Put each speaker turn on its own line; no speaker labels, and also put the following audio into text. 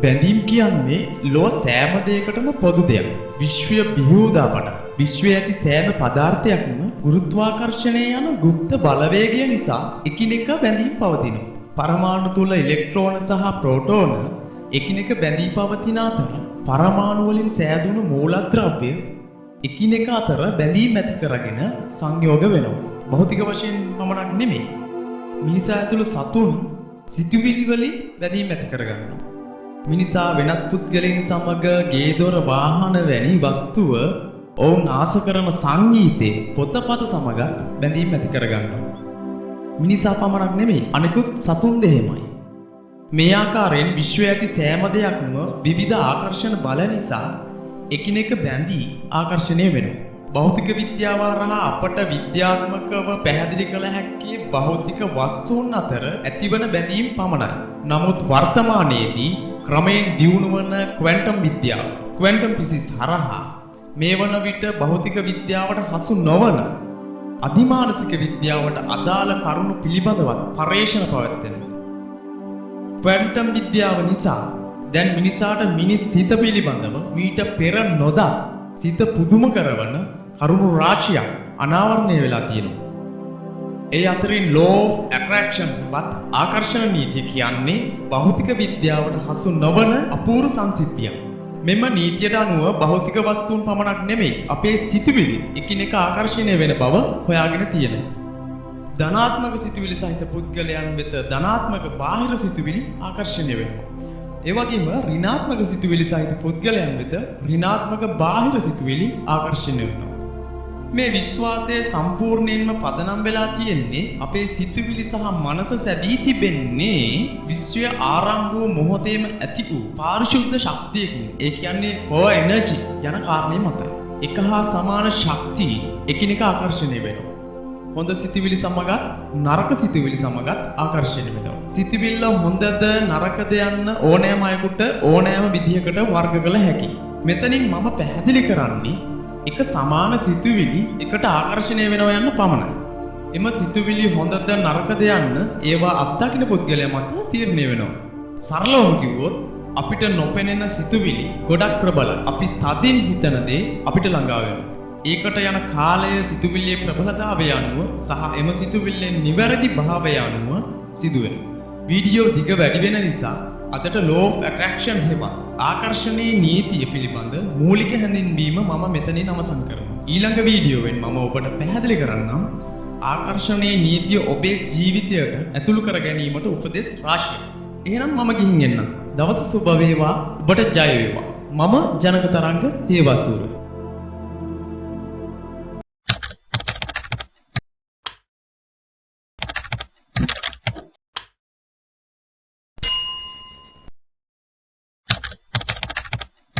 බැඳීම් කියන්නේ ලෝ සෑම දෙයකටම පොදු දෙයක්. විශ්වය බිහිවූදාපට විශ්වයේ ඇති සෑම පදාර්ථයක්ම ගුරුත්වාකර්ෂණය යන ගුප්ත බලවේගය නිසා එකිනෙක බැඳී පවතිනවා. පරමාණු තුල ඉලෙක්ට්‍රෝන සහ ප්‍රෝටෝන එකිනෙක බැඳී පවතින අතර පරමාණු වලින් සෑදුණු මූලද්‍රව්‍ය එකිනෙක අතර බැඳීම් ඇති කරගෙන සංයෝග වෙනවා. භෞතික වශයෙන් පමණක් නෙමෙයි. මිනිසා ඇතුළු සතුන් සිතුවිලි වලින් බැඳීම් ඇති කරගන්නවා. මිනිසා වෙනත් පුද්ගලයන් සමග ගේ දොර වාහන වැනි වස්තුව ඔවුන් ආස කරන සංගීතයේ පොතපත සමග බැඳීම් ඇති කරගන්නවා. මිනිසා පමණක් නෙමෙයි අනිකුත් සතුන් දෙහෙමයි. මේ ආකාරයෙන් විශ්වයේ ඇති සෑම දෙයක්ම විවිධ ආකර්ෂණ බල නිසා එකිනෙක බැඳී ආකර්ෂණය වෙනවා. භෞතික විද්‍යාව හරහා අපට විද්‍යාත්මකව පැහැදිලි කළ හැක්කේ භෞතික වස්තුන් අතර ඇතිවන බැඳීම් පමණයි. නමුත් වර්තමානයේදී ක්‍රමයෙන් දියුණු වන ක්වැන්ටම් විද්‍යාව, ක්වැන්ටම් ෆිසික්ස් හරහා මේ වන විට භෞතික විද්‍යාවට හසු නොවන අධිමානසික විද්‍යාවට අදාළ කරුණු පිළිබඳවත් පර්යේෂණ පවත්වනවා. ක්වැන්ටම් විද්‍යාව නිසා දැන් මිනිසාට මිනිස් සිත පිළිබඳව මීට පෙර නොදත් සිත පුදුම කරවන කරුණු රාශියක් අනාවරණය වෙලා තියෙනවා. ඒ අතරින් law of attraction වත් ආකර්ෂණ නීතිය කියන්නේ භෞතික විද්‍යාවට හසු නොවන අපූර්ව සංසිද්ධියක්. මෙම නීතියට අනුව භෞතික වස්තුන් පමණක් නෙමෙයි අපේ සිතුවිලි එකිනෙක ආකර්ෂණය වෙන බව හොයාගෙන තියෙනවා. ධනාත්මක සිතුවිලි සහිත පුද්ගලයන් වෙත ධනාත්මක බාහිර සිතුවිලි ආකර්ෂණය වෙනවා. ඒ වගේම ඍණාත්මක සිතුවිලි සහිත පුද්ගලයන් වෙත ඍණාත්මක බාහිර සිතුවිලි ආකර්ෂණය වෙනවා. මේ විශ්වාසය සම්පූර්ණයෙන්ම පදනම් වෙලා තියෙන්නේ අපේ සිතුවිලි සහ මනස සැදී තිබෙන්නේ විශ්වය ආරම්භ වූ මොහොතේම ඇති වූ පාරිශුද්ධ ශක්තියකින්. ඒ කියන්නේ power energy යන කාරණේ මතයි. එක හා සමාන ශක්තිය එකිනෙක ආකර්ෂණය වෙනවා. හොඳ සිතුවිලි සමගත් නරක සිතුවිලි සමගත් ආකර්ෂණය වෙනවා. සිතුවිල්ල හොඳද නරකද යන්න ඕනෑම අයෙකුට ඕනෑම විදිහකට වර්ග කළ හැකියි. මෙතනින් මම පැහැදිලි කරන්නේ එක සමාන සිතුවිලි එකට ආකර්ෂණය වෙනවා යන්න පමණයි. එම සිතුවිලි හොඳද නරකද යන්න ඒවා අත්දකින පුද්ගලයා මත තීරණය වෙනවා. සරලවම කිව්වොත් අපිට නොපෙනෙන සිතුවිලි ගොඩක් ප්‍රබලයි. අපි තදින් හිතන දේ අපිට ළඟා වෙනවා. ඒකට යන කාලය සිතුවිල්ලේ ප්‍රබලතාවය අනුව සහ එම සිතුවිල්ලේ නිවැරදි භාවය අනුව සිදුවෙනවා. වීඩියෝ දිග වැඩි වෙන නිසා අදට law of attraction හෙවත් ආකර්ෂණීය නීතිය පිළිබඳ මූලික හැඳින්වීම මම මෙතනින් අවසන් කරනවා. ඊළඟ වීඩියෝවෙන් මම ඔබට පැහැදිලි කරන්නම් ආකර්ෂණීය නීතිය ඔබේ ජීවිතයට ඇතුළු කර ගැනීමට උපදෙස් රාශියක්. එහෙනම් මම ගිහින් එන්නම්. දවස සුබ වේවා. ඔබට ජය වේවා. මම ජනක තරංග හේවාසූර.